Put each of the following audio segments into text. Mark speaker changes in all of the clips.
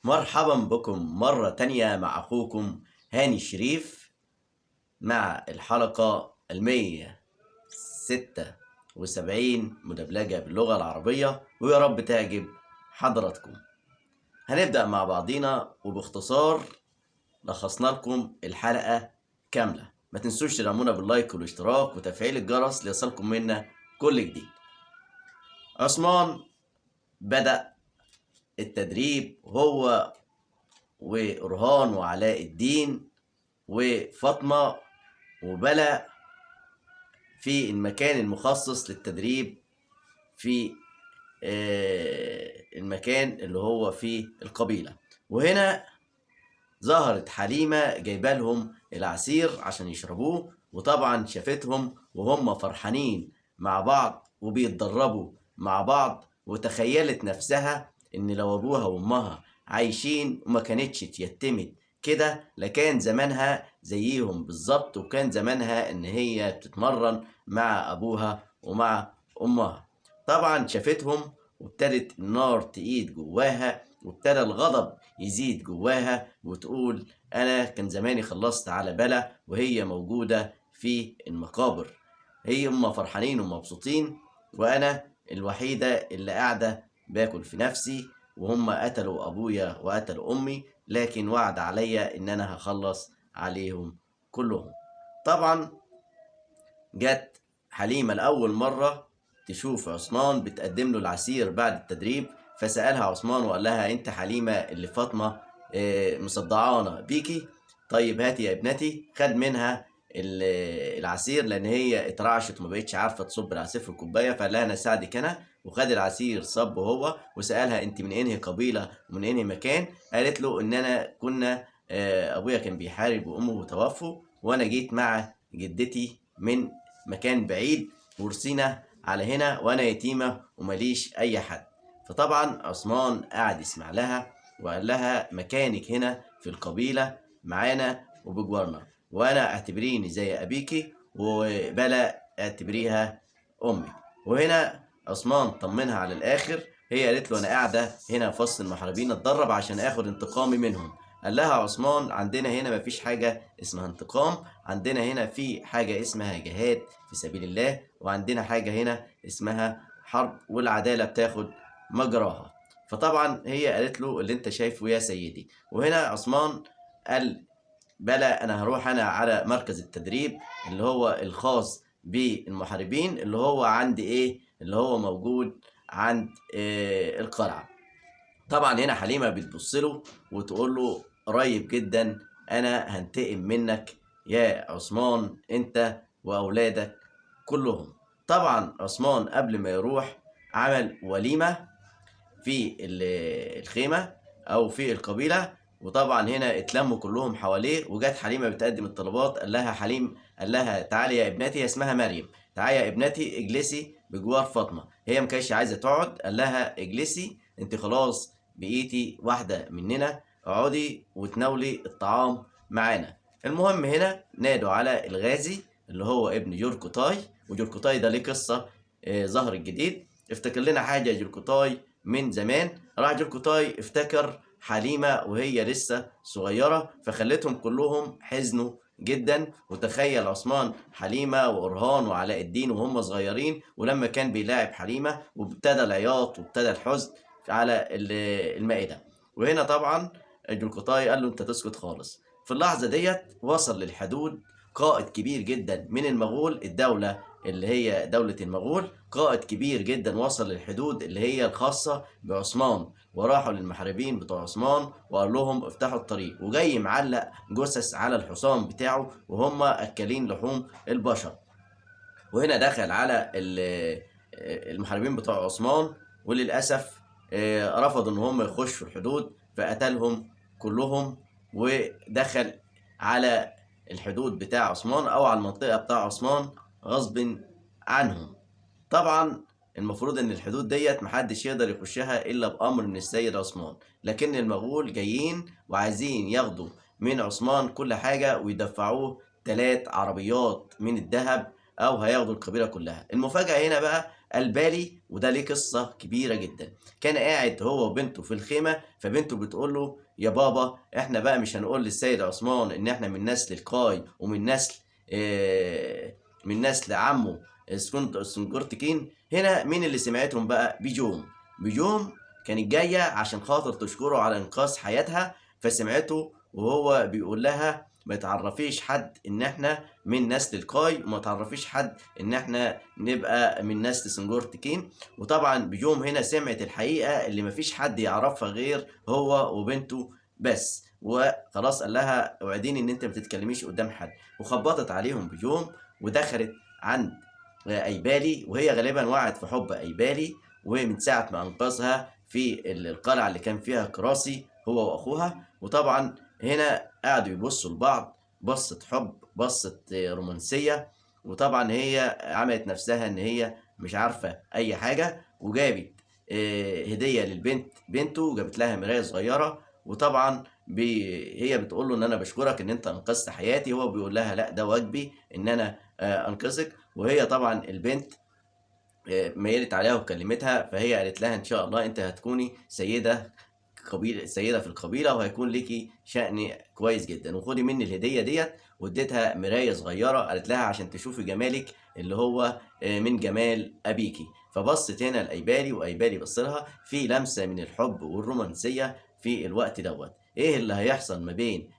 Speaker 1: مرحبا بكم مرة تانية مع أخوكم هاني الشريف مع الحلقة 176 مدبلجة باللغة العربية، ويا رب تعجب حضراتكم. هنبدأ مع بعضينا، وباختصار لخصنا لكم الحلقة كاملة. ما تنسوش تدعمونا باللايك والاشتراك وتفعيل الجرس ليصلكم منا كل جديد. عثمان بدأ التدريب هو ورهان وعلاء الدين وفاطمة وبلى في المكان المخصص للتدريب في المكان اللي هو في القبيلة. وهنا ظهرت حليمة جايبه لهم العصير عشان يشربوه، وطبعا شافتهم وهم فرحانين مع بعض وبيتدربوا مع بعض، وتخيلت نفسها ان لو ابوها وامها عايشين وما كانتش اتيتمت كده لكان زمانها زيهم بالظبط، وكان زمانها ان هي بتتمرن مع ابوها ومع امها. طبعا شافتهم وابتدت النار تقيد جواها، وابتدى الغضب يزيد جواها وتقول انا كان زماني خلصت على بلا وهي موجودة في المقابر. هم فرحانين ومبسوطين، وانا الوحيدة اللي قاعدة باكل في نفسي، وهم قتلوا ابويا وقتلوا امي، لكن وعد عليا ان انا هخلص عليهم كلهم. طبعا جت حليمة لأول مرة تشوف عثمان بتقدم له العصير بعد التدريب، فسألها عثمان وقال لها انت حليمة اللي فاطمة مصدعانة بيكي؟ طيب هاتي يا ابنتي. خد منها العصير لان هي اترعشت وما بقتش عارفه تصب العصير في الكوبايه، فقال لها انا اساعدك انا، وخد العصير صبه هو، وسالها انت من انهي قبيله ومن انهي مكان؟ قالت له ان انا كنا ابويا كان بيحارب وامه توفوا، وانا جيت مع جدتي من مكان بعيد، ورثينا على هنا وانا يتيمه ومليش اي حد. فطبعا عثمان قعد يسمع لها وقال لها مكانك هنا في القبيله معانا وبجوارنا، وانا اعتبريني زي ابيكي وبلا اعتبريها امي. وهنا عثمان طمنها على الاخر. هي قالت له انا قاعده هنا في وسط المحاربين اتدرب عشان اخد انتقامي منهم. قال لها عثمان عندنا هنا مفيش حاجه اسمها انتقام، عندنا هنا في حاجه اسمها جهاد في سبيل الله، وعندنا حاجه هنا اسمها حرب، والعداله بتاخد مجراها. فطبعا هي قالت له اللي انت شايفه يا سيدي. وهنا عثمان قال بلى انا هروح انا على مركز التدريب اللي هو الخاص بالمحاربين، اللي هو عند ايه، اللي هو موجود عند القلعه. طبعا هنا حليمه بتبص له وتقول له قريب جدا انا هنتقم منك يا عثمان انت واولادك كلهم. طبعا عثمان قبل ما يروح عمل وليمه في الخيمة أو في القبيلة، وطبعا هنا اتلموا كلهم حواليه، وجت حليمة بتقدم الطلبات. قال لها حليم، قال لها تعالي يا ابنتي، هي اسمها مريم، تعالي يا ابنتي اجلسي بجوار فاطمة. هي ما كانتش عايزة تقعد، قال لها اجلسي انت خلاص بقيتي واحدة مننا، اقعدي وتناولي الطعام معانا. المهم هنا نادوا على الغازي اللي هو ابن جوركوتاي، وجوركوتاي ده ليه قصة ظهر الجديد. افتكر لنا حاجة جوركوتاي من زمان. راح جوركوتاي افتكر حليمة وهي لسه صغيرة، فخلتهم كلهم حزنوا جدا. وتخيل عثمان حليمة وأرهان وعلاء الدين وهم صغيرين، ولما كان بيلاعب حليمة، وابتدى العياط وابتدى الحزن على المائدة. وهنا طبعا جوركوتاي قال له انت تسكت خالص. في اللحظة ديت وصل للحدود قائد كبير جدا من المغول، الدولة اللي هي دولة المغول، قائد كبير جدا وصل للحدود اللي هي الخاصة بعثمان، وراحوا للمحاربين بتوع عثمان وقال لهم افتحوا الطريق، وجاي معلق جثث على الحصان بتاعه وهم أكلين لحوم البشر. وهنا دخل على المحاربين بتوع عثمان، وللأسف رفضوا ان هم يخشوا الحدود، فقتلهم كلهم ودخل على الحدود بتاع عثمان او على المنطقة بتاع عثمان غصب عنهم. طبعا المفروض ان الحدود ديت محدش يقدر يخشها الا بامر من السيد عثمان، لكن المغول جايين وعايزين ياخدوا من عثمان كل حاجة ويدفعوه 3 عربيات من الذهب، او هياخدوا القبيلة كلها. المفاجأة هنا بقى البالي، وده ليه قصة كبيرة جدا. كان قاعد هو وبنته في الخيمة، فبنته بتقول له يا بابا احنا بقى مش هنقول للسيد عثمان ان احنا من نسل القاي ومن نسل من نسل عمه سنجرتكين. هنا مين اللي سمعتهم بقى؟ بيجوم. بيجوم كانت جاية عشان خاطر تشكره على إنقاذ حياتها، فسمعته وهو بيقول لها ما تعرفيش حد إن إحنا من نسل القاي، وما تعرفيش حد إن إحنا نبقى من نسل سنجورتكين. وطبعا بيجوم هنا سمعت الحقيقة اللي مفيش حد يعرفها غير هو وبنته بس، وخلاص قال لها اوعديني إن أنت ما تتكلميش قدام حد. وخبطت عليهم بيجوم ودخلت عند أيبالي، وهي غالبا وقعت في حب أيبالي، ومن ساعة ما أنقذها في القلعة اللي كان فيها كراسي هو وأخوها. وطبعا هنا قعدوا يبصوا لبعض بصة حب، بصة رومانسية. وطبعا هي عملت نفسها إن هي مش عارفة أي حاجة، وجابت هدية للبنت بنته، وجابت لها مراية صغيرة. وطبعا هي بتقول له ان انا بشكرك ان انت انقذت حياتي، هو بيقول لها لا ده واجبي ان انا انقذك. وهي طبعا البنت ميلت عليها وكلمتها، فهي قالت لها ان شاء الله انت هتكوني سيدة في القبيلة، وهيكون ليكي شأن كويس جدا، وخدي مني الهدية ديت. واديتها مراية صغيرة، قالت لها عشان تشوفي جمالك اللي هو من جمال أبيكي. فبصت هنا لأيبالي، وأيبالي بص لها في لمسة من الحب والرومانسية في الوقت دوت. ايه اللي هيحصل ما بين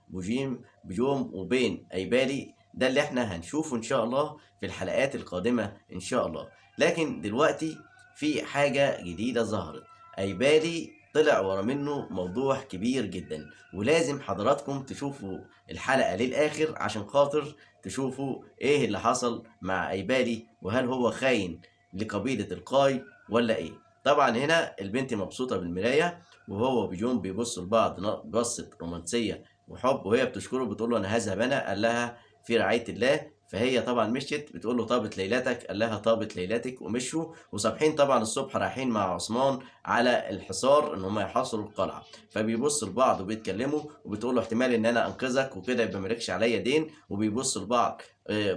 Speaker 1: بجوم وبين أيبالي؟ ده اللي احنا هنشوفه ان شاء الله في الحلقات القادمة ان شاء الله. لكن دلوقتي في حاجة جديدة ظهرت. أيبالي طلع ورا منه موضوع كبير جدا، ولازم حضراتكم تشوفوا الحلقة للآخر عشان خاطر تشوفوا ايه اللي حصل مع أيبالي، وهل هو خاين لقبيلة القاي ولا ايه. طبعا هنا البنت مبسوطة بالمراية، وهو بيجون بيبصوا لبعض بصة رومانسية وحب، وهي بتشكره بتقول له انا هذهب انا، قال لها في رعاية الله. فهي طبعا مشيت، بتقول له طابت ليلتك، قال لها طابت ليلتك، ومشوا. وصابحين طبعا الصبح رايحين مع عثمان على الحصار ان هم يحاصروا القلعه. فبيبصوا لبعض وبيتكلموا، وبتقول له احتمال ان انا انقذك وكده يبقى مالكش عليا دين، وبيبصوا لبعض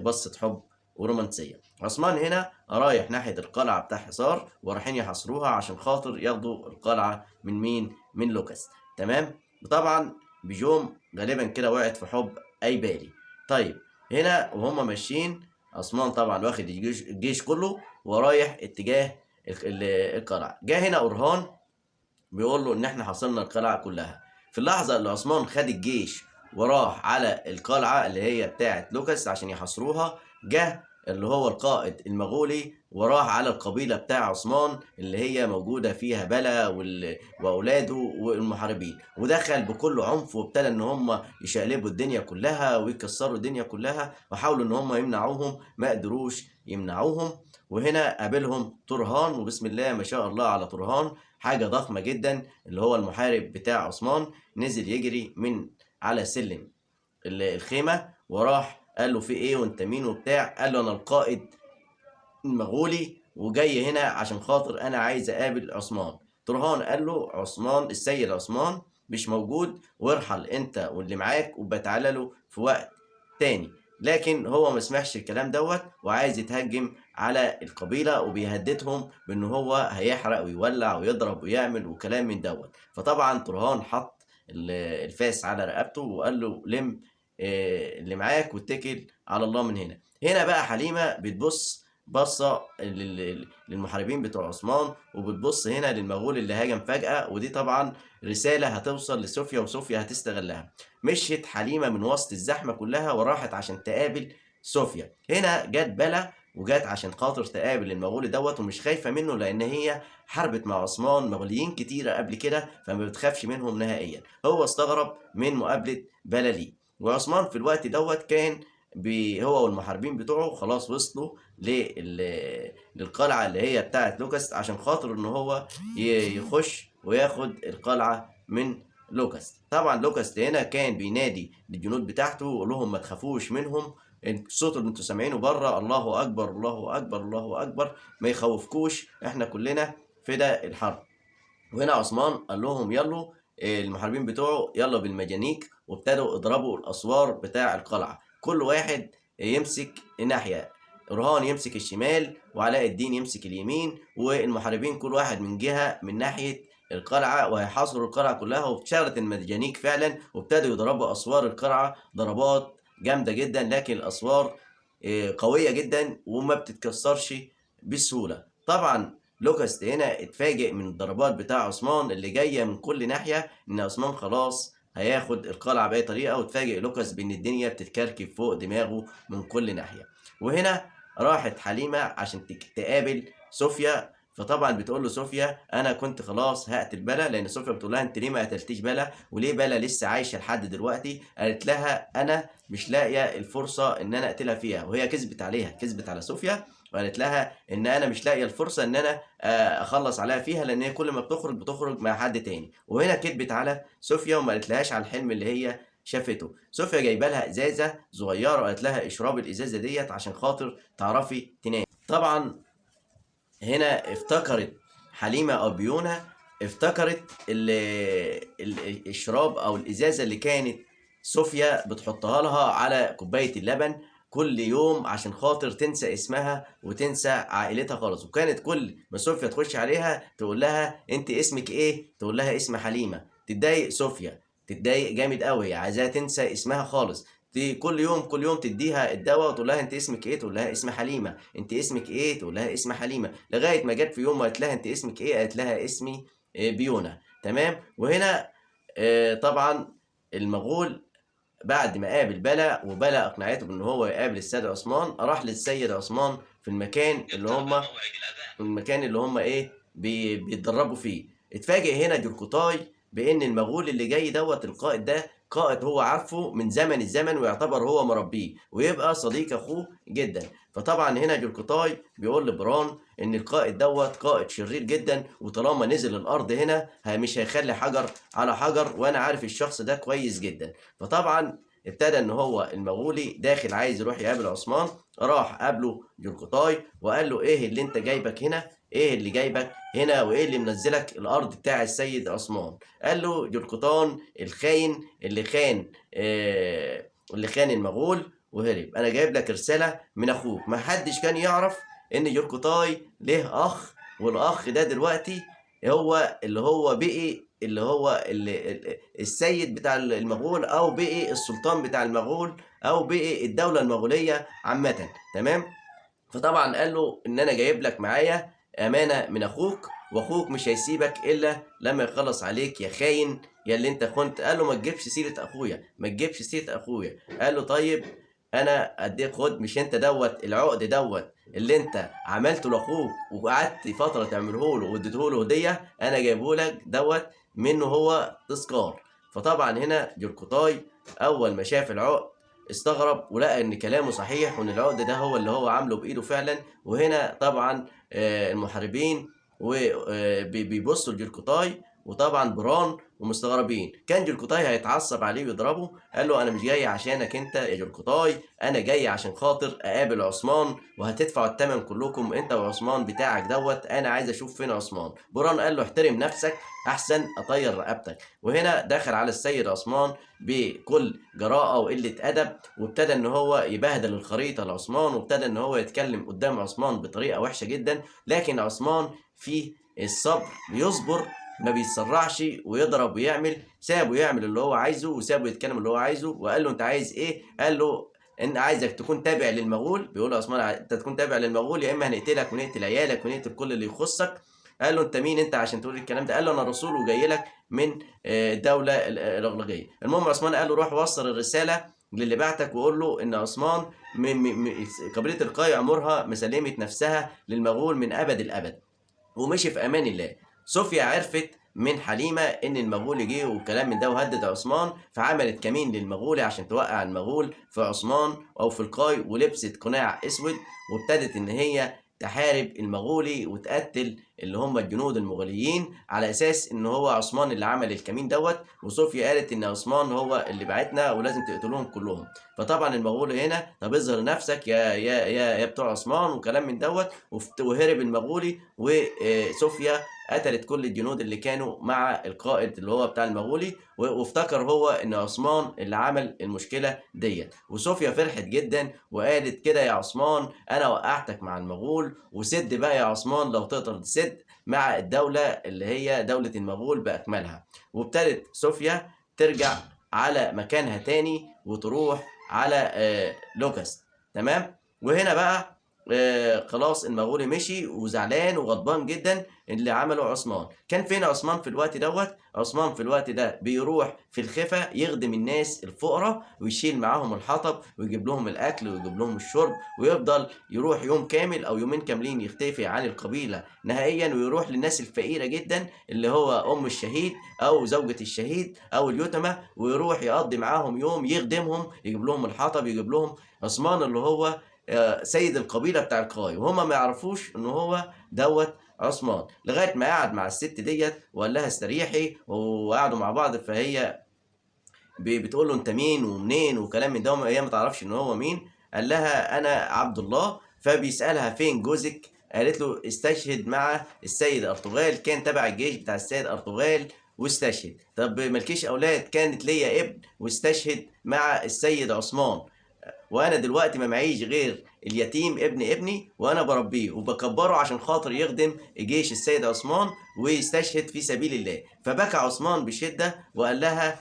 Speaker 1: بصه حب ورومانسيه. عثمان هنا رايح ناحيه القلعه بتاع حصار، ورايحين يحاصروها عشان خاطر ياخدوا القلعه من مين؟ من لوكاس. تمام. وطبعا بيجوم غالبا كده وقعت في حب ايبالي. طيب هنا وهم ماشيين، عثمان طبعا واخد الجيش كله ورايح اتجاه القلعة. جه هنا أورهان بيقول له إن إحنا حاصرنا القلعة كلها. في اللحظة اللي عثمان خد الجيش وراح على القلعة اللي هي بتاعة لوكاس عشان يحاصروها، جه اللي هو القائد المغولي وراح على القبيلة بتاع عثمان اللي هي موجودة فيها بلا وأولاده والمحاربين، ودخل بكل عنف وابتدى إن هم يشقلبوا الدنيا كلها ويكسروا الدنيا كلها، وحاولوا إن هم يمنعوهم، ما قدروش يمنعوهم. وهنا قابلهم طرهان، وبسم الله ما شاء الله على طرهان، حاجة ضخمة جدا، اللي هو المحارب بتاع عثمان. نزل يجري من على سلم الخيمة وراح قال له في ايه وانت مين وبتاع. قال له انا القائد المغولي وجاي هنا عشان خاطر انا عايز اقابل عثمان. طرهان قال له عثمان السيد عثمان مش موجود، وارحل انت واللي معاك وبتعالى له في وقت تاني. لكن هو ما سمعش الكلام دوت، وعايز يتهجم على القبيلة، وبيهددهم بان هو هيحرق ويولع ويضرب ويعمل وكلام من دوت. فطبعا طرهان حط الفاس على رقبته وقال له لم اللي معاك واتكل على الله من هنا. هنا بقى حليمة بتبص بصة للمحاربين بتوع عثمان، وبتبص هنا للمغول اللي هاجم فجأة، ودي طبعا رسالة هتوصل لصوفيا وصوفيا هتستغلها. مشيت حليمة من وسط الزحمة كلها وراحت عشان تقابل صوفيا. هنا جت بلا وجات عشان خاطر تقابل المغول دوت، ومش خايفة منه لأن هي حاربت مع عثمان مغوليين كتيرة قبل كده، فما بتخافش منهم نهائيا. هو استغرب من مقابلة بلا ليه. وعثمان في الوقت دوت كان هو والمحاربين بتوعه خلاص وصلوا للقلعة اللي هي بتاعت لوكاس عشان خاطر ان هو يخش وياخد القلعة من لوكاس. طبعا لوكاس هنا كان بينادي للجنود بتاعته ويقول لهم ما تخافوش منهم، الصوت اللي انتوا سامعينه بره الله اكبر الله اكبر الله اكبر، ما يخوفكوش، احنا كلنا فدا الحرب. وهنا عثمان قال لهم يلا المحاربين بتوعه يلا بالمجانيك، وابتدوا يضربوا الاسوار بتاع القلعة، كل واحد يمسك ناحية. أرهان يمسك الشمال وعلاء الدين يمسك اليمين، والمحاربين كل واحد من جهة من ناحية القلعة، وهيحاصروا القلعة كلها. واتشغلت المجانيك فعلا وابتدوا يضربوا أسوار القلعة ضربات جامدة جدا، لكن الأسوار قوية جدا وما بتتكسرش بسهولة. طبعا لوكاس هنا اتفاجئ من الضربات بتاع عثمان اللي جاية من كل ناحية، إن عثمان خلاص هياخد القلعة بأي طريقة، واتفاجئ لوكاس بإن الدنيا بتتكركب فوق دماغه من كل ناحية. وهنا راحت حليمة عشان تقابل صوفيا، فطبعا بتقول له صوفيا انا كنت خلاص هقتل بلا، لان صوفيا بتقول لها انت ليه ما قتلتيش بلا، وليه بلا لسه عايشه لحد دلوقتي؟ قالت لها انا مش لاقيه الفرصه ان انا اقتلها فيها، وهي كذبت عليها، كذبت على صوفيا وقالت لها ان انا مش لاقيه الفرصه ان انا اخلص عليها فيها، لان هي كل ما بتخرج مع حد تاني. وهنا كذبت على صوفيا وما قالتلهاش على الحلم اللي هي شافته. صوفيا جايبه لها ازازه صغيره وقالت لها اشربي الازازه ديت عشان خاطر تعرفي تنامي. طبعا هنا افتكرت حليمة أو بيونة، افتكرت الشراب أو الإزازة اللي كانت صوفيا بتحطها لها على كوباية اللبن كل يوم عشان خاطر تنسى اسمها وتنسى عائلتها خالص. وكانت كل ما صوفيا تخش عليها تقول لها انت اسمك ايه؟ تقول لها اسم حليمة. تتضايق صوفيا، تتضايق جامد قوي، عايزاها تنسى اسمها خالص. كل يوم تديها الدواء وتقول لها انت اسمك ايه؟ تقول لها اسم حليمه. انت اسمك ايه؟ تقول لها اسم حليمه، لغايه ما جت في يوم وقالت لها انت اسمك ايه؟ قالت لها اسمي بيونا. تمام. وهنا طبعا المغول بعد ما قابل بلا وبلا اقنعته بان هو يقابل السيد عثمان، راح للسيد عثمان في المكان اللي هم ايه بيتدربوا فيه. اتفاجئ هنا جوركوتاي بان المغول اللي جاي دوت القائد ده قائد هو عارفه من زمن الزمن، ويعتبر هو مربيه ويبقى صديق اخوه جدا. فطبعا هنا جوركوتاي بيقول لبران ان القائد دوت قائد شرير جدا، وطالما نزل الارض هنا مش هيخلي حجر على حجر، وانا عارف الشخص ده كويس جدا. فطبعا ابتدى ان هو المغولي داخل عايز يروح يقابل عثمان، راح قابله جوركوتاي وقال له ايه اللي انت جايبك هنا؟ ايه اللي جايبك هنا وايه اللي منزلك الارض بتاع السيد عثمان؟ قال له جوركوتان الخاين اللي خان المغول وهرب، انا جايب لك رساله من اخوك. ما حدش كان يعرف ان جوركوتاي له اخ، والاخ ده دلوقتي هو اللي هو السيد بتاع المغول، او بقي السلطان بتاع المغول، او بقي الدوله المغوليه عامه. تمام. فطبعا قال له ان انا جايب لك معايا امانه من اخوك، واخوك مش هيسيبك الا لما يخلص عليك يا خاين يا اللي انت كنت. قال له ما تجيبش سيره اخويا، ما تجيبش سيره اخويا. قال له طيب انا اديك، خد، مش انت دوت العقد دوت اللي انت عملته لاخوك وقعدت فتره تعمله له واديته له هديه، انا جايبه لك دوت منه هو تذكار. فطبعا هنا جوركوتاي اول ما شاف العقد استغرب ولقى ان كلامه صحيح، وان العقد ده هو اللي هو عامله بايده فعلا. وهنا طبعا المحاربين وبيبصوا لجوركوتاي، وطبعا بران ومستغربين. كان جوركوتاي هيتعصب عليه ويضربه. قال له انا مش جاي عشانك انت يا جوركوتاي، انا جاي عشان خاطر اقابل عثمان، وهتدفعوا الثمن كلكم انت وعثمان بتاعك دوت. انا عايز اشوف فين عثمان. بران قال له احترم نفسك احسن اطير رقبتك. وهنا دخل على السيد عثمان بكل جراءة وقلة أدب، وابتدى إن هو يبهدل الخريطة لعثمان، وابتدى إن هو يتكلم قدام عثمان بطريقة وحشة جدا. لكن عثمان فيه الصبر، بيصبر ما بيتسرعش ويضرب ويعمل. سابه يعمل اللي هو عايزه، وسابه يتكلم اللي هو عايزه. وقال له انت عايز ايه؟ قال له ان عايزك تكون تابع للمغول. بيقول له عثمان انت تكون تابع للمغول، يا اما هنقتلك ونقتل عيالك ونقتل كل اللي يخصك. قال له انت مين انت عشان تقول الكلام ده؟ قال له انا رسول وجاي لك من الدوله الاغليقيه. المهم عثمان قال له روح وصل الرساله للي بعتك وقول له ان عثمان قبيله القاي عمرها مسلمه نفسها للمغول من ابد الابد، ومشي في امان الله. صوفيا عرفت من حليمه ان المغول جه والكلام من ده، وهدد عثمان، فعملت كمين للمغول عشان توقع المغول في عثمان او في القاي، ولبست قناع اسود وابتدت ان هي تحارب المغولي وتقتل اللي هم الجنود المغوليين على اساس ان هو عثمان اللي عمل الكمين دوت، وصوفيا قالت ان عثمان هو اللي بعتنا ولازم تقتلوهم كلهم. فطبعا المغول هنا طب اظهر نفسك يا بتوع عثمان وكلام من دوت، وهرب المغولي، وصوفيا قتلت كل الجنود اللي كانوا مع القائد اللي هو بتاع المغولي، وافتكر هو ان عثمان اللي عمل المشكله ديت. وصوفيا فرحت جدا وقالت كده يا عثمان انا وقعتك مع المغول، وسد بقى يا عثمان لو تقدر تسد مع الدوله اللي هي دوله المغول باكملها. وابتدت صوفيا ترجع على مكانها تاني وتروح على لوكاست. تمام. وهنا بقى خلاص المغولي مشي وزعلان وغضبان جدا اللي عمله عثمان. كان فين عثمان في الوقت دوت؟ عثمان في الوقت ده بيروح في الخفا يخدم الناس الفقراء ويشيل معاهم الحطب ويجيب لهم الاكل ويجيب لهم الشرب، ويفضل يروح يوم كامل او يومين كاملين يختفي عن القبيله نهائيا، ويروح للناس الفقيره جدا اللي هو ام الشهيد او زوجة الشهيد او اليتامى، ويروح يقضي معاهم يوم يخدمهم، يجيب لهم الحطب، يجيب لهم عثمان اللي هو سيد القبيله بتاع القاي، وهما ما يعرفوش ان هو دوت عثمان، لغايه ما قعد مع الست ديت وقال لها استريحي، وقعدوا مع بعض. فهي بتقول له انت مين ومنين وكلام من ده، هي ما تعرفش ان هو مين. قال لها انا عبد الله. فبيسالها فين جوزك؟ قالت له استشهد مع السيد ارطغرل، كان تبع الجيش بتاع السيد ارطغرل واستشهد. طب مالكيش اولاد؟ كانت ليا ابن واستشهد مع السيد عثمان، وانا دلوقتي ما معيش غير اليتيم ابن ابني وانا بربيه وبكبره عشان خاطر يخدم جيش السيد عثمان ويستشهد في سبيل الله. فبكى عثمان بشده وقال لها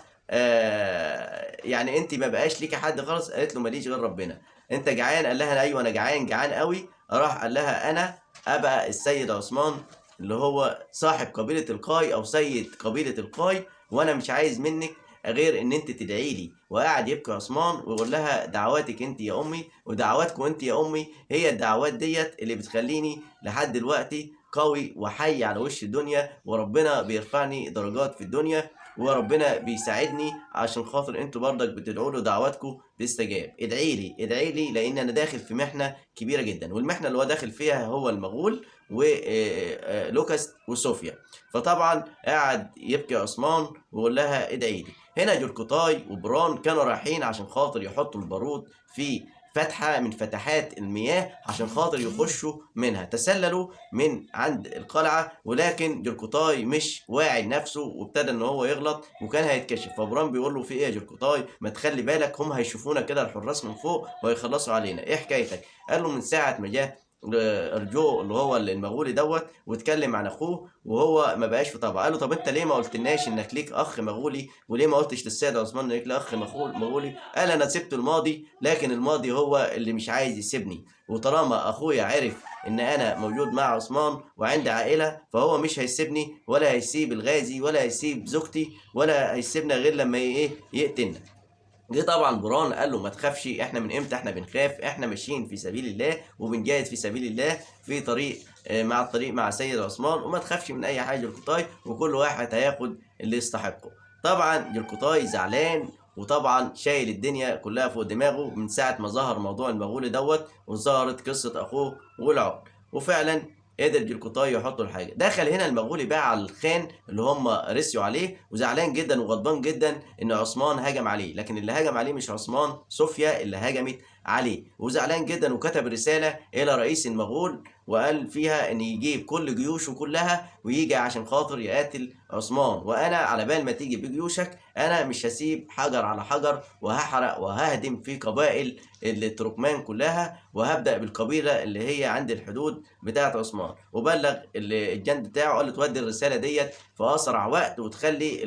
Speaker 1: يعني انت ما بقاش ليكي حد خالص؟ قالت له ماليش غير ربنا. انت جعان؟ قال لها ايوه انا جعان، جعان قوي. راح قال لها انا ابقى السيد عثمان اللي هو صاحب قبيله القاي او سيد قبيله القاي، وانا مش عايز منك غير ان انت تدعي لي. وقعد يبكي عثمان ويقول لها دعواتك انت يا امي ودعواتكم انت يا امي هي الدعوات ديت اللي بتخليني لحد دلوقتي قوي وحي على وش الدنيا، وربنا بيرفعني درجات في الدنيا، وربنا بيساعدني عشان خاطر انتوا برضك بتدعوا له دعواتكم تستجاب. ادعي لي ادعي لي، لان انا داخل في محنه كبيره جدا، والمحنه اللي هو داخل فيها هو المغول ولوكاس وصوفيا. فطبعا قعد يبكي عثمان ويقول لها ادعي لي. هنا جوركوتاي وبران كانوا رايحين عشان خاطر يحطوا البارود في فتحة من فتحات المياه عشان خاطر يخشوا منها، تسللوا من عند القلعة، ولكن جوركوتاي مش واعي لنفسه وابتدى ان هو يغلط وكان هيتكشف. فبران بيقول له في ايه يا جوركوتاي؟ ما تخلي بالك هم هيشوفونا كده الحراس من فوق وهيخلصوا علينا، ايه حكايتك؟ قال له من ساعة ما جه ارجو اللي هو المغولي دوت واتكلم عن اخوه وهو ما بقاش في طبعه. قال له طب انت ليه ما قلتلناش انك ليك اخ مغولي، وليه ما قلتش للسيد عثمان انك ليك اخ مغولي؟ قال انا سبت الماضي، لكن الماضي هو اللي مش عايز يسيبني، وطالما اخويا عرف ان انا موجود مع عثمان وعندي عائله فهو مش هيسيبني ولا هيسيب الغازي ولا هيسيب زوجتي ولا هيسيبنا غير لما ايه يقتلنا. جه طبعا بران قال له ما تخافش، احنا من امتى احنا بنخاف؟ احنا ماشيين في سبيل الله وبنجاهد في سبيل الله في طريق مع سيد عثمان، وما تخافش من اي حاجه جركوتاي، وكل واحد هياخد اللي يستحقه. طبعا جركوتاي زعلان وطبعا شايل الدنيا كلها فوق دماغه من ساعه ما ظهر موضوع المغولي دوت وظهرت قصه اخوه والعون. وفعلا قدر جركوتاي يحطوا الحاجه. دخل هنا المغولي بقى على الخان اللي هم رسيوا عليه، وزعلان جدا وغضبان جدا ان عثمان هجم عليه، لكن اللي هجم عليه مش عثمان، صوفيا اللي هجمت عليه. وزعلان جدا وكتب رساله الى رئيس المغول وقال فيها ان يجيب كل جيوشه كلها ويجي عشان خاطر يقاتل عثمان، وانا على بال ما تيجي بجيوشك انا مش هسيب حجر على حجر، وهحرق وههدم في قبائل التركمان كلها، وهبدا بالقبيله اللي هي عند الحدود بتاعه عثمان. وبلغ الجند بتاعه قال له تودي الرساله ديت في اسرع وقت، وتخلي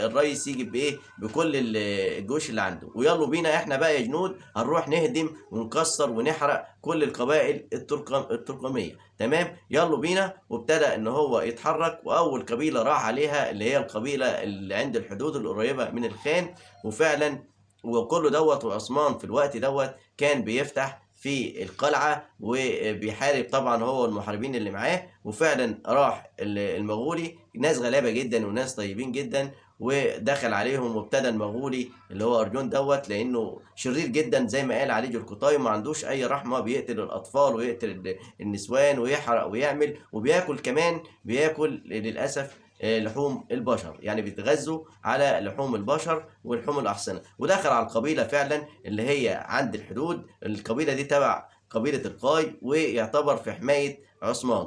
Speaker 1: الرئيس يجي بايه بكل الجيوش اللي عنده، ويلا بينا احنا بقى يا جنود هنروح نهدم ونكسر ونحرق كل القبائل التركميه. تمام يلا بينا. وابتدى ان هو يتحرك، واول قبيله راح عليها اللي هي القبيله اللي عند الحدود القريبه من الخان. وفعلا وكله دوت وعثمان في الوقت دوت كان بيفتح في القلعة وبيحارب طبعا هو والمحاربين اللي معاه. وفعلا راح المغولي، ناس غلابة جدا وناس طيبين جدا، ودخل عليهم، وابتدى المغولي اللي هو أرجون دوت، لأنه شرير جدا زي ما قال عليه جوركوتاي، وما عندوش أي رحمة، بيقتل الأطفال ويقتل النسوان ويحرق ويعمل، وبياكل كمان، بياكل للأسف لحوم البشر، يعني بيتغذوا على لحوم البشر ولحوم الأحصنة. ودخل على القبيلة فعلا اللي هي عند الحدود، القبيلة دي تبع قبيلة القاي، ويعتبر في حماية عثمان،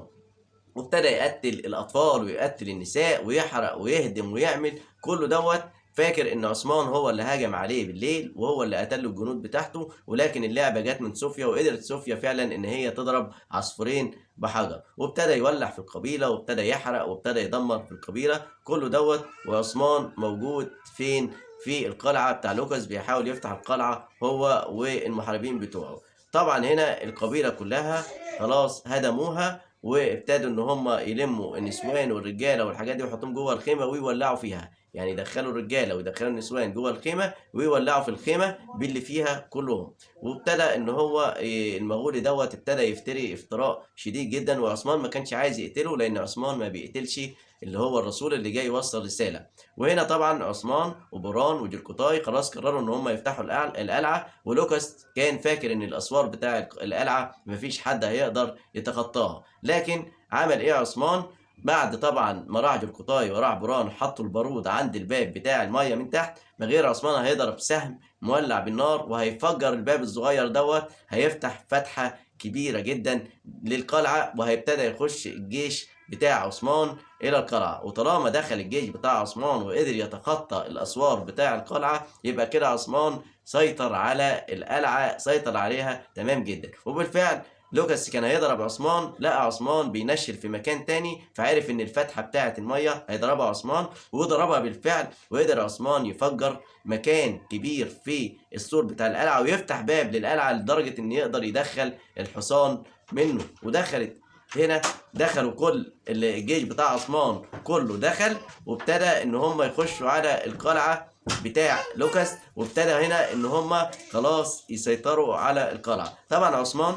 Speaker 1: وابتدى يقتل الأطفال ويقتل النساء ويحرق ويهدم ويعمل كله دوت، فاكر إن عثمان هو اللي هاجم عليه بالليل وهو اللي قتل له الجنود بتاعته. ولكن اللعبة جت من صوفيا، وقدرت صوفيا فعلا إن هي تضرب عصفورين بحجر، وابتدى يولع في القبيلة وابتدى يحرق وابتدى يدمر في القبيلة كله دوت. وعثمان موجود فين؟ في القلعة بتاع لوكاس، بيحاول يفتح القلعة هو والمحاربين بتوعه. طبعا هنا القبيلة كلها خلاص هدموها، وابتدوا ان هم يلموا النسوان والرجاله والحاجات دي ويحطوهم جوه الخيمه ويولعوا فيها، يعني يدخلوا الرجاله ويدخلوا النسوان جوه الخيمه ويولعوا في الخيمه باللي فيها كلهم. وابتدى ان هو المغولي دوت ابتدى يفتري افتراء شديد جدا، وعثمان ما كانش عايز يقتله، لان عثمان ما بيقتلش اللي هو الرسول اللي جاي يوصل رساله. وهنا طبعا عثمان وبوران وجركوتاي خلاص قرروا ان هم يفتحوا القلعه، ولوكاس كان فاكر ان الاسوار بتاع القلعه مفيش حد هيقدر يتخطاها. لكن عمل ايه عثمان؟ بعد طبعا ما راح جركوتاي وراح بوران حطوا البارود عند الباب بتاع الميه من تحت، من غير عثمان هيضرب سهم مولع بالنار وهيفجر الباب الصغير دوت، هيفتح فتحه كبيره جدا للقلعه، وهيبتدى يخش الجيش بتاع عثمان الى القلعه. وطالما دخل الجيش بتاع عثمان وقدر يتخطى الاسوار بتاع القلعه، يبقى كده عثمان سيطر على القلعه، سيطر عليها تمام جدا. وبالفعل لوكاس كان هيضرب عثمان، لقى عثمان بينشل في مكان تاني، فعرف ان الفتحه بتاعه الميه هيضربها عثمان، وضربها بالفعل. وقدر عثمان يفجر مكان كبير في السور بتاع القلعه، ويفتح باب للقلعه لدرجه ان يقدر يدخل الحصان منه. ودخلت هنا، دخلوا كل الجيش بتاع عثمان كله دخل، وابتدى ان هم يخشوا على القلعه بتاع لوكاس، وابتدى هنا ان هم خلاص يسيطروا على القلعه. طبعا عثمان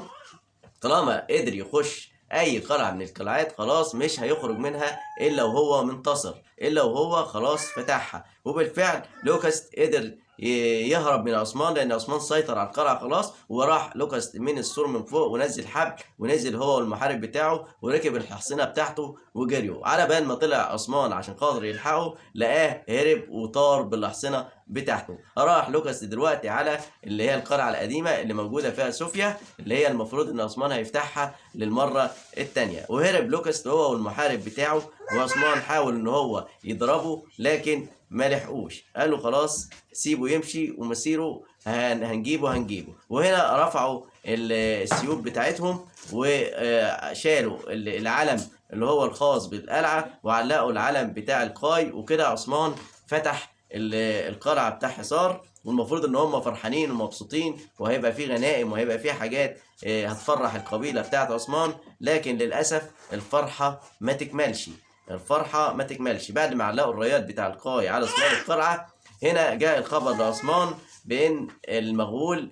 Speaker 1: طالما قدر يخش اي قلعه من القلعات خلاص مش هيخرج منها الا وهو منتصر، الا وهو خلاص فتحها. وبالفعل لوكاس قدر يهرب من عثمان، لان عثمان سيطر على القلعه خلاص. وراح لوكاس من السور من فوق ونزل حبل، ونزل هو والمحارب بتاعه وركب الحصينه بتاعته وجريوا. على بال ما طلع عثمان عشان خاطر يلحقه، لقاه هرب وطار بالحصينه بتاعته. راح لوكاس دلوقتي على اللي هي القلعه القديمه اللي موجوده فيها صوفيا، اللي هي المفروض ان عثمان هيفتحها للمره الثانيه. وهرب لوكاس هو والمحارب بتاعه، وعثمان حاول ان هو يضربه لكن ما لحقوش، قالوا خلاص سيبه يمشي ومسيره هنجيبه. وهنا رفعوا السيوف بتاعتهم وشالوا العلم اللي هو الخاص بالقلعه، وعلقوا العلم بتاع القاي. وكده عثمان فتح القلعه بتاع حصار، والمفروض ان هم فرحانين ومبسوطين، وهيبقى في غنائم وهيبقى في حاجات هتفرح القبيله بتاعت عثمان. لكن للاسف الفرحه ما تكملش، الفرحه ما تكملش. بعد ما علقوا الرايات بتاع القاي على اسوار القلعه، هنا جاء الخبر لعثمان بان المغول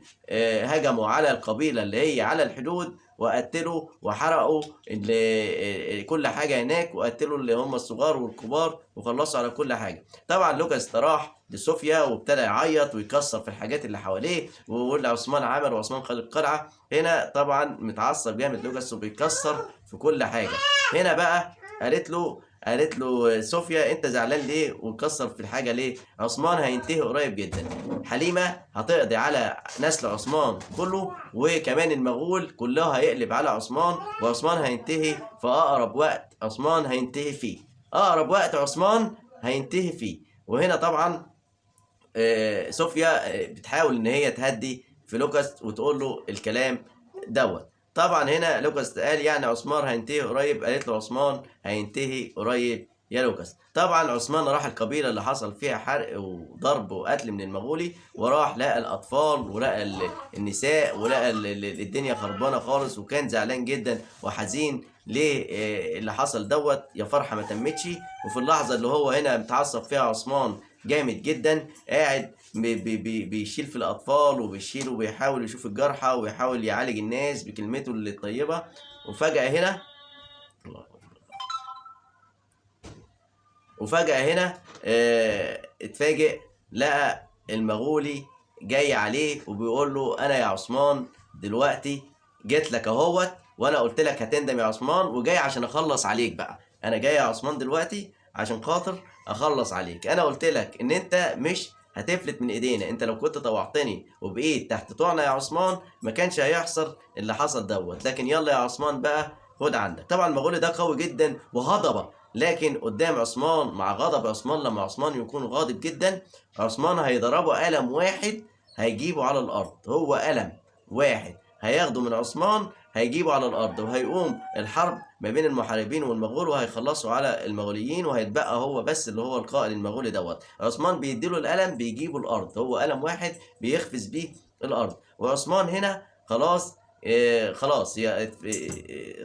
Speaker 1: هجموا على القبيله اللي هي على الحدود، وقتلوا وحرقوا كل حاجه هناك، وقتلوا اللي هم الصغار والكبار، وخلصوا على كل حاجه. طبعا لوكاس راح لصوفيا وابتدى يعيط ويكسر في الحاجات اللي حواليه، ويقول لعثمان عمل، وعثمان خد القلعه. هنا طبعا متعصب جامد لوكاس وبيكسر في كل حاجه. هنا بقى قالت له صوفيا انت زعلان ليه ومكسر في الحاجه ليه؟ عثمان هينتهي قريب جدا، حليمه هتقضي على نسل عثمان كله، وكمان المغول كلها هيقلب على عثمان، وعثمان هينتهي في اقرب وقت عثمان هينتهي فيه، اقرب وقت عثمان هينتهي فيه. وهنا طبعا صوفيا بتحاول ان هي تهدي في لوكاس وتقول له الكلام دوت. طبعا هنا لوكاس قال يعني عثمان هينتهي قريب، قالت له عثمان هينتهي قريب يا لوكاس. طبعا عثمان راح القبيله اللي حصل فيها حرق وضرب وقتل من المغولي، وراح لقى الاطفال ولقى النساء ولقى الدنيا خربانه خالص، وكان زعلان جدا وحزين ليه اللي حصل دوت، يا فرحه ما تمتش. وفي اللحظه اللي هو هنا متعصب فيها عثمان جامد جدا، قاعد بيشيل في الاطفال وبيشيل وبيحاول يشوف الجرحى ويحاول يعالج الناس بكلمته الطيبه. وفجاه هنا وفجأة هنا اتفاجئ، لقى المغولي جاي عليه وبيقول له انا يا عثمان دلوقتي جيت لك اهوت، وانا قلت لك هتندم يا عثمان، وجاي عشان اخلص عليك بقى. انا جاي يا عثمان دلوقتي عشان خاطر اخلص عليك. انا قلت لك ان انت مش هتفلت من ايدينا، انت لو كنت طوعتني وبقيت تحت طوعنا يا عثمان ما كانش هيحصل اللي حصل دوت. لكن يلا يا عثمان بقى خد عندك. طبعا المغولي ده قوي جدا وهضبه، لكن قدام عثمان مع غضب عثمان، لما عثمان يكون غاضب جدا عثمان هيضربه قلم واحد هيجيبه على الارض. هو قلم واحد هياخده من عثمان هيجيبه على الارض، وهيقوم الحرب ما بين المحاربين والمغول، وهيخلصوا على المغوليين، وهيتبقى هو بس اللي هو القائد المغولي دوت. عثمان بيديله القلم بيجيبه الارض، هو قلم واحد بيخفز بيه الارض. وعثمان هنا خلاص خلاص هي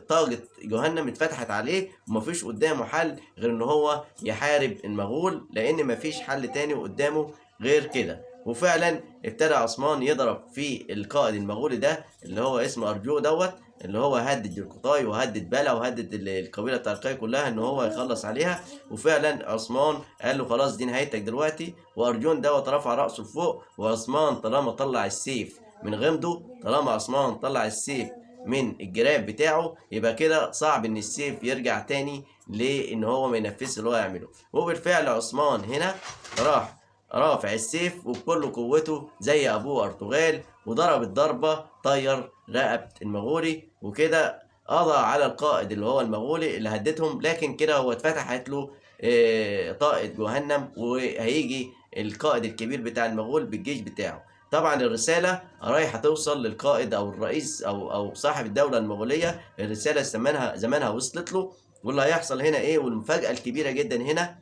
Speaker 1: طاقة جهنم اتفتحت عليه، ومفيش قدامه حل غير ان هو يحارب المغول، لان مفيش حل تاني قدامه غير كده. وفعلا ابتدى عثمان يضرب في القائد المغولي ده اللي هو اسمه ارجو دوت، اللي هو هدد القطاي وهدد بلا وهدد القبيله التركيه كلها ان هو يخلص عليها. وفعلا عثمان قال له خلاص دي نهايتك دلوقتي. وارجون دوت رفع راسه لفوق، وعثمان طالما طلع السيف من غمده، طالما عثمان طلع السيف من الجراب بتاعه، يبقى كده صعب ان السيف يرجع تاني لان هو ما ينفذش اللي هو يعمله. وبالفعل عثمان هنا راح رافع السيف وبكل قوته زي ابوه ارطغرل، وضرب الضربه طير رقبه المغولي، وكده قضى على القائد اللي هو المغولي اللي هددهم. لكن كده هو اتفتحت له طاقه جهنم، وهيجي القائد الكبير بتاع المغول بالجيش بتاعه. طبعا الرساله رايحه توصل للقائد او الرئيس او صاحب الدوله المغوليه. الرساله زمانها وصلت له. واللي هيحصل هنا ايه، والمفاجاه الكبيره جدا هنا،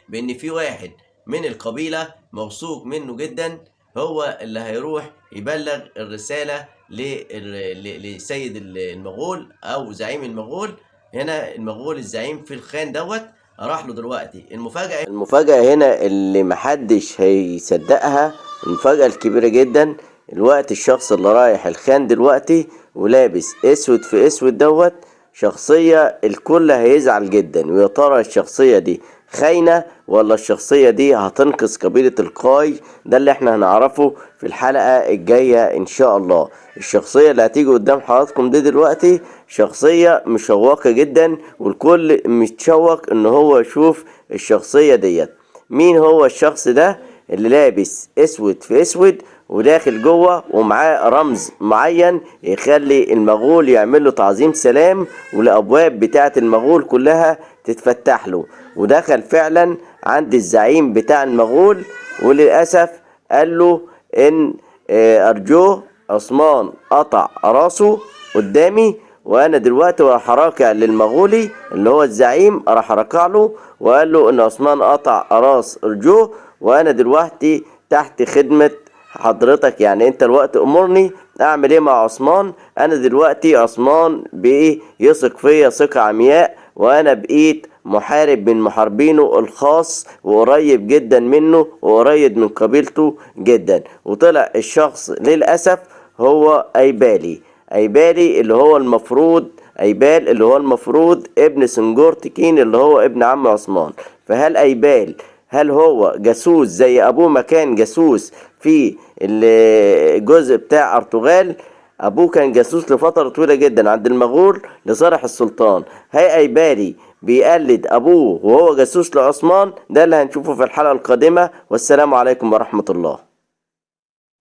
Speaker 1: بان في واحد من القبيله موثوق منه جدا هو اللي هيروح يبلغ الرساله لسيد المغول او زعيم المغول. هنا المغول الزعيم في الخان دوت راح له دلوقتي. المفاجأة هنا اللي محدش هيصدقها، المفاجأة الكبيرة جدا، الوقت الشخص اللي رايح الخان دلوقتي ولابس اسود في اسود دوت شخصية الكل هيزعل جدا. ويا ترى الشخصية دي خاينة ولا الشخصية دي هتنقذ قبيلة القاي؟ ده اللي احنا هنعرفه في الحلقة الجاية ان شاء الله. الشخصية اللي هتيجي قدام حضراتكم دي دلوقتي شخصية مشوقة جدا، والكل متشوق ان هو يشوف الشخصية ديت. مين هو الشخص ده اللي لابس اسود في اسود وداخل جوه ومعاه رمز معين يخلي المغول يعملوا تعظيم سلام، والابواب بتاعه المغول كلها تتفتح له؟ ودخل فعلا عند الزعيم بتاع المغول، وللاسف قال له ان ارجوه عثمان قطع راسه قدامي، وانا دلوقتي راح اراكع للمغولي اللي هو الزعيم، راح اراكع له وقال له ان عثمان قطع راس ارجوه، وانا دلوقتي تحت خدمة حضرتك. يعني انت الوقت امرني اعمل ايه مع عثمان. انا دلوقتي عثمان بايه يثق فيا ثقة عمياء، وانا بقيت محارب من محاربينه الخاص، وقريب جدا منه وقريب من قبيلته جدا. وطلع الشخص للأسف هو ايبالي اللي هو المفروض ايبال اللي هو المفروض ابن سنجور تكين اللي هو ابن عم عثمان. فهل ايبال هل هو جاسوس زي ابوه ما كان جاسوس في الجزء بتاع ارطغرل؟ ابوه كان جاسوس لفترة طويلة جدا عند المغول لصالح السلطان. هاي ايبالي بيقلد ابوه وهو جاسوس لعثمان؟ ده اللي هنشوفه في الحلقة القادمة، والسلام عليكم ورحمة الله.